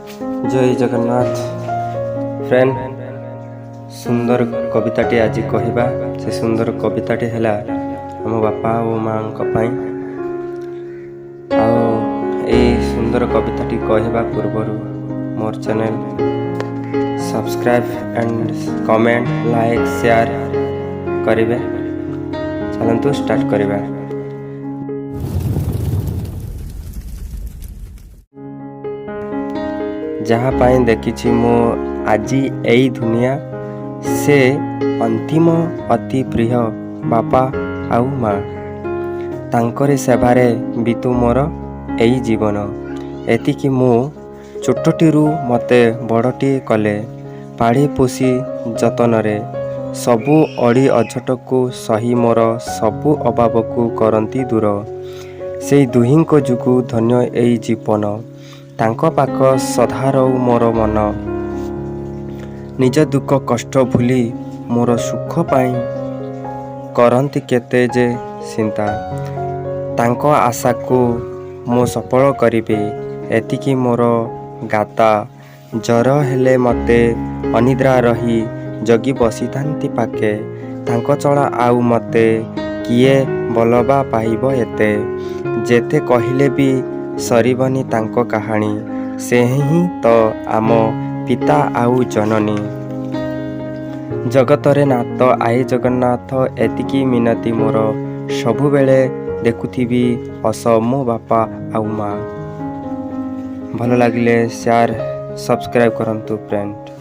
जय जगन्नाथ फ्रेंड सुंदर कविताटी आज कहवा से सुंदर कविताटी है आम बापा और माँ सुंदर कविताटी कहवा पूर्वर मोर channel subscribe and comment like share करेंगे। चलतु स्टार्ट करिबा। जहाँ पाई देखिछि मो आजी एई दुनिया से अंतिम अति प्रिय बापा आउ माँ तांकरे सेवारे बीतु मोर एई जीवन। एतिकी मु छोटटीरू मते बड़टी कले पाढ़ी पोषी जतनरे सबु अड़ी अझट को सही मोर सबु अभाव को करंती दूर। से दुहींको जुगु धन्य एई जीवन तांको पाख सधारौ मोर मन। निज दुख कष्ट भूली मोर सुख पाई करंती केते जे चिंता तांको आशा को मो सफल करिबे एतिकी मोर गाता। जर हेले मते अनिद्रा रही जगी बसिथांती पाके तांको चला आउ मते किए बलबा पाइब एते। जेते कहिले भी सरीबनी तांको कहानी से ही तो आम पिता आउ जननी। जगतरे नाथ आए जगन्नाथ एतिकी मिनती मोर सबु बेले देखुथिबी अस मो बापा आउ माँ। भल लागिले शेयर सब्सक्राइब करंतु फ्रेंड।